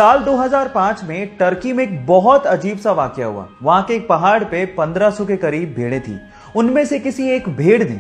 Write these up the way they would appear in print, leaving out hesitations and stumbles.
साल 2005 में टर्की में एक बहुत अजीब सा वाकया हुआ। वहां के एक पहाड़ पे 1500 के करीब भेड़ें थी। उनमें से किसी एक भेड़ ने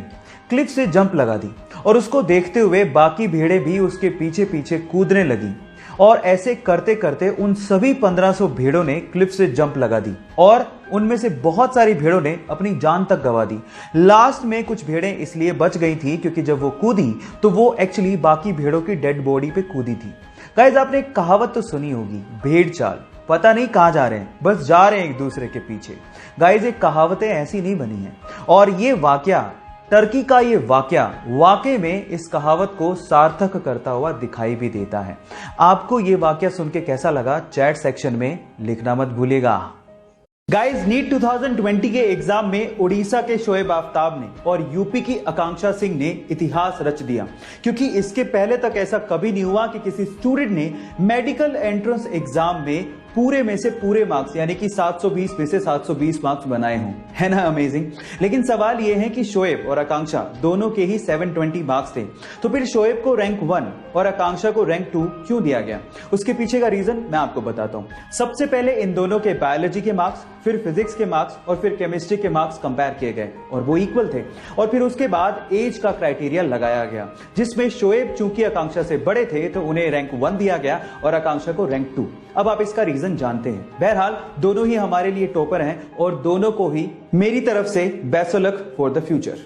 क्लिफ से जंप लगा दी और उसको देखते हुए बाकी भेड़ें भी उसके पीछे पीछे कूदने लगी और ऐसे करते करते उन सभी 1500 भेड़ों ने क्लिफ से जंप लगा दी और उनमें से बहुत सारी भेड़ों ने अपनी जान तक गंवा दी। लास्ट में कुछ भेड़ें इसलिए बच गई थी क्योंकि जब वो कूदी तो वो एक्चुअली बाकी भेड़ों की डेड बॉडी पे कूदी थी। गाइस, आपने एक कहावत तो सुनी होगी, भेड़ चाल, पता नहीं कहां जा रहे हैं, बस जा रहे हैं एक दूसरे के पीछे। गाइस, एक कहावतें ऐसी नहीं बनी है और ये वाकया, टर्की का ये वाकया वाकई में इस कहावत को सार्थक करता हुआ दिखाई भी देता है। आपको ये वाकया सुन के कैसा लगा, चैट सेक्शन में लिखना मत भूलिएगा। गाइस, नीट 2020 के एग्जाम में उड़ीसा के शोएब आफ्ताब ने और यूपी की आकांक्षा सिंह ने इतिहास रच दिया, क्योंकि इसके पहले तक ऐसा कभी नहीं हुआ कि किसी स्टूडेंट ने मेडिकल एंट्रेंस एग्जाम में पूरे में से पूरे मार्क्स यानी कि 720 में से 720 मार्क्स बनाए हों। है ना अमेजिंग। लेकिन सवाल यह है कि शोएब और आकांक्षा दोनों के ही 720 मार्क्स थे, तो फिर शोएब को रैंक 1 और आकांक्षा को रैंक 2 क्यों दिया गया? उसके पीछे का रीजन मैं आपको बताता हूं। सबसे पहले इन दोनों के बायोलॉजी के मार्क्स, फिर फिजिक्स के मार्क्स और फिर केमिस्ट्री के मार्क्स कंपेयर किए गए और वो इक्वल थे। और फिर उसके बाद एज का क्राइटेरिया लगाया गया, जिसमें शोएब चूंकि आकांक्षा से बड़े थे तो उन्हें रैंक 1 दिया गया और आकांक्षा को रैंक 2। अब आप इसका रीजन जानते हैं। बहरहाल दोनों ही हमारे लिए टॉपर हैं और दोनों को ही मेरी तरफ से best of luck for the future.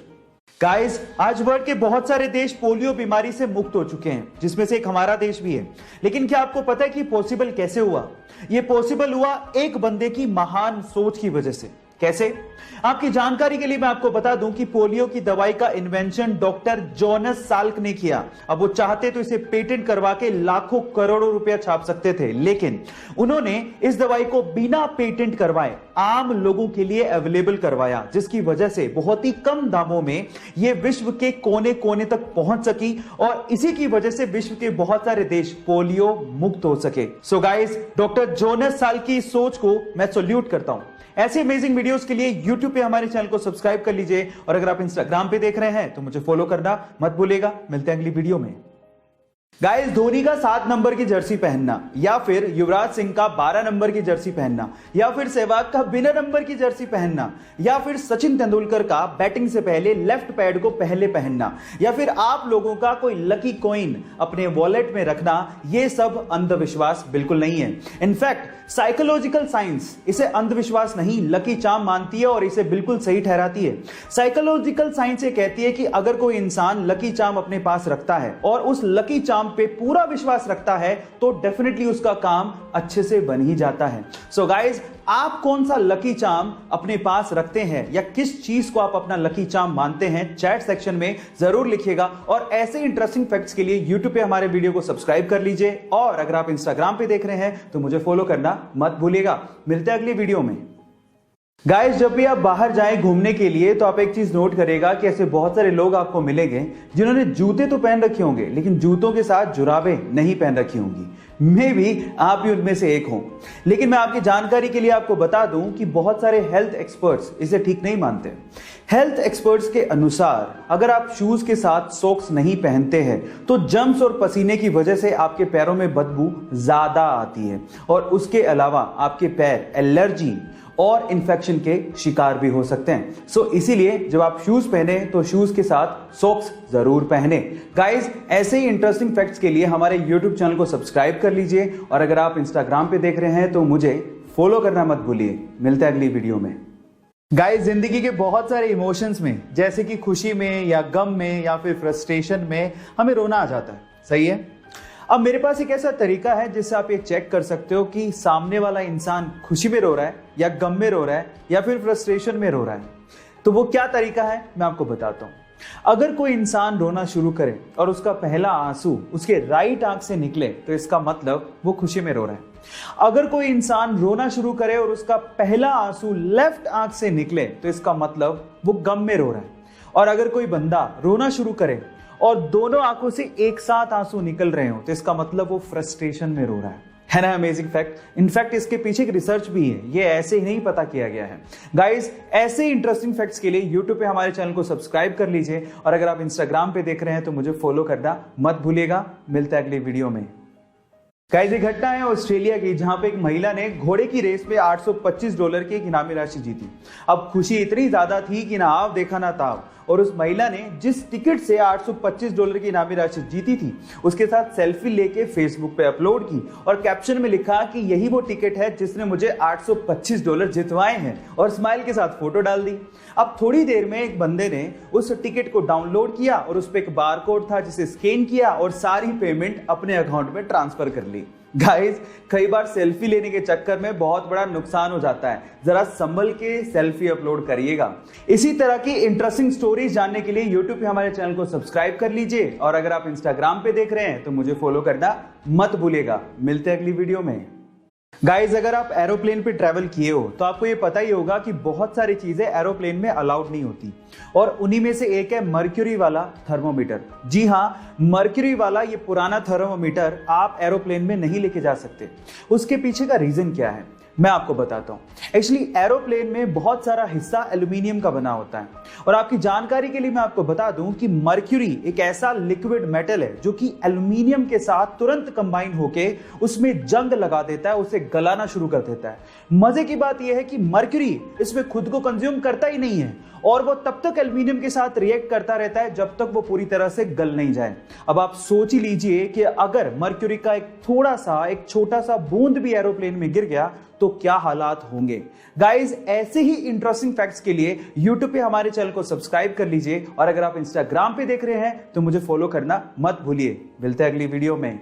Guys, आज वर्ल्ड के बहुत सारे देश पोलियो बीमारी से मुक्त हो चुके हैं, जिसमें से एक हमारा देश भी है। लेकिन क्या आपको पता है कि पॉसिबल कैसे हुआ? यह पॉसिबल हुआ एक बंदे की महान सोच की वजह से। कैसे? आपकी जानकारी के लिए मैं आपको बता दूं कि पोलियो की दवाई का इन्वेंशन डॉक्टर जोनास साल्क ने किया। अब वो चाहते तो इसे पेटेंट करवा के लाखों करोड़ों रुपया छाप सकते थे, लेकिन उन्होंने इस दवाई को बिना पेटेंट करवाए आम लोगों के लिए अवेलेबल करवाया, जिसकी वजह से बहुत ही कम दामों में यह विश्व के कोने कोने तक पहुंच सकी और इसी की वजह से विश्व के बहुत सारे देश पोलियो मुक्त हो सके। So guys, doctor Jonas Salk की सोच को मैं सैल्यूट करता हूं। ऐसे अमेजिंग वीडियोस के लिए YouTube पे हमारे चैनल को सब्सक्राइब कर लीजिए और अगर आप Instagram पे देख रहे हैं तो मुझे फॉलो करना मत भूलिएगा। मिलते हैं अगली वीडियो में। गाइस, धोनी का 7 नंबर की जर्सी पहनना या फिर युवराज सिंह का 12 नंबर की जर्सी पहनना या फिर सहवाग का बिना नंबर की जर्सी पहनना या फिर सचिन तेंदुलकर का बैटिंग से पहले लेफ्ट पैड को पहले पहनना या फिर आप लोगों का कोई लकी कॉइन अपने वॉलेट में रखना, यह सब अंधविश्वास बिल्कुल नहीं है। इनफैक्ट साइकोलॉजिकल साइंस इसे अंधविश्वास नहीं, लकी चार्म मानती है और इसे बिल्कुल सही ठहराती है। साइकोलॉजिकल साइंस ये कहती है कि अगर कोई इंसान लकी चार्म अपने पास रखता है और उस लकी चार्म पे पूरा विश्वास रखता है तो डेफिनेटली उसका काम अच्छे से बन ही जाता है। सो गाइस, आप कौन सा लकी चार्म अपने पास रखते हैं या किस चीज को आप अपना लकी चार्म मानते हैं, चैट सेक्शन में जरूर लिखिएगा। और ऐसे इंटरेस्टिंग फैक्ट्स के लिए YouTube पे हमारे वीडियो को सब्सक्राइब कर लीजिए और अगर आप Instagram पे देख रहे हैं तो मुझे फॉलो करना मत भूलिएगा। मिलते हैं अगली वीडियो में। गाइस, जब भी आप बाहर जाएं घूमने के लिए तो आप एक चीज नोट करेगा कि ऐसे बहुत सारे लोग आपको मिलेंगे जिन्होंने जूते तो पहन रखे होंगे लेकिन जूतों के साथ जुराबें नहीं पहन रखी होंगी। मे भी आप भी उनमें से एक हों। लेकिन मैं आपकी जानकारी के लिए आपको बता दूं कि बहुत सारे हेल्थ एक्सपर्ट्स इसे ठीक नहीं मानते। हेल्थ एक्सपर्ट्स के अनुसार अगर आप शूज के साथ सॉक्स नहीं पहनते हैं तो जर्म्स और पसीने की वजह से आपके पैरों में बदबू ज्यादा आती है और उसके अलावा आपके पैर एलर्जी और इन्फेक्शन के शिकार भी हो सकते हैं। सो इसीलिए जब आप शूज पहने तो शूज के साथ सॉक्स जरूर पहने। गाइस, ऐसे ही इंटरेस्टिंग फैक्ट्स के लिए हमारे YouTube चैनल को सब्सक्राइब कर लीजिए और अगर आप Instagram पे देख रहे हैं तो मुझे फॉलो करना मत भूलिए। मिलते हैं अगली वीडियो में। गाइस, जिंदगी के बहुत सारे इमोशंस में, जैसे कि खुशी में या गम में या फिर फ्रस्ट्रेशन में, हमें रोना आ जाता है। सही है। अब मेरे पास एक ऐसा तरीका है जिससे आप ये चेक कर सकते हो कि सामने वाला इंसान खुशी में रो रहा है या गम में रो रहा है या फिर फ्रस्ट्रेशन में रो रहा है। तो वो क्या तरीका है मैं आपको बताता हूं। अगर कोई इंसान रोना शुरू करे और उसका पहला आंसू उसके राइट आंख से निकले तो इसका मतलब वो खुशी में रो रहा है। अगर कोई इंसान रोना शुरू करे और उसका पहला आंसू लेफ्ट आंख से निकले तो इसका मतलब वो गम में रो रहा है। और अगर कोई बंदा रोना शुरू करे और दोनों आंखों से एक साथ आंसू निकल रहे हो तो इसका मतलब वो फ्रस्ट्रेशन में रो रहा है ना अमेजिंग फैक्ट। इनफैक्ट इसके पीछे एक रिसर्च भी है, ये ऐसे ही नहीं पता किया गया है। गाइस, ऐसे इंटरेस्टिंग फैक्ट्स के लिए YouTube पे हमारे चैनल को सब्सक्राइब कर लीजिए और अगर आप Instagram पे देख रहे हैं तो मुझे फॉलो करना मत भूलिएगा। मिलता है अगली वीडियो में। गाइस, ये घटना है ऑस्ट्रेलिया की, जहां पे एक महिला ने घोड़े की रेस में $825 की एक इनामी राशि जीती। अब खुशी इतनी ज्यादा थी कि ना आव देखा ना ताव, और उस महिला ने जिस टिकट से $825 की इनामी राशि जीती थी उसके साथ सेल्फी लेके फेसबुक पे अपलोड की और कैप्शन में लिखा कि यही वो टिकट है जिसने मुझे $825 जितवाए हैं, और स्माइल के साथ फोटो डाल दी। अब थोड़ी देर में एक बंदे ने उस टिकट को डाउनलोड किया और उस पर एक बारकोड था जिसे स्कैन किया और सारी पेमेंट अपने अकाउंट में ट्रांसफर कर ली। गाइस, कई बार सेल्फी लेने के चक्कर में बहुत बड़ा नुकसान हो जाता है, जरा संभल के सेल्फी अपलोड करिएगा। इसी तरह की इंटरेस्टिंग स्टोरीज जानने के लिए यूट्यूब पे हमारे चैनल को सब्सक्राइब कर लीजिए, और अगर आप इंस्टाग्राम पे देख रहे हैं तो मुझे फॉलो करना मत भूलिएगा। मिलते हैं अगली वीडियो में। गाइज, अगर आप एरोप्लेन पे ट्रैवल किए हो तो आपको ये पता ही होगा कि बहुत सारी चीजें एरोप्लेन में अलाउड नहीं होती, और उन्हीं में से एक है मर्क्यूरी वाला थर्मोमीटर। जी हाँ, मर्क्यूरी वाला ये पुराना थर्मोमीटर आप एरोप्लेन में नहीं लेके जा सकते। उसके पीछे का रीजन क्या है मैं आपको बताता हूं। एक्चुअली एरोप्लेन में बहुत सारा हिस्सा एल्यूमिनियम का बना होता है, और आपकी जानकारी के लिए मैं आपको बता दूं कि मर्क्यूरी एक ऐसा लिक्विड मेटल है जो कि एल्यूमिनियम के साथ तुरंत कंबाइन होके उसमें जंग लगा देता है, उसे गलाना शुरू कर देता है। मजे की बात यह है कि मर्क्यूरी इसमें खुद को कंज्यूम करता ही नहीं है, और वो तब तक एल्यूमिनियम के साथ रिएक्ट करता रहता है जब तक वो पूरी तरह से गल नहीं जाए। अब आप सोच ही लीजिए कि अगर मर्क्यूरी का एक छोटा सा बूंद भी एरोप्लेन में गिर गया तो क्या हालात होंगे। गाइस, ऐसे ही इंटरेस्टिंग फैक्ट्स के लिए यूट्यूब पे हमारे चैनल को सब्सक्राइब कर लीजिए, और अगर आप इंस्टाग्राम पे देख रहे हैं तो मुझे फॉलो करना मत भूलिए। मिलते हैं अगली वीडियो में।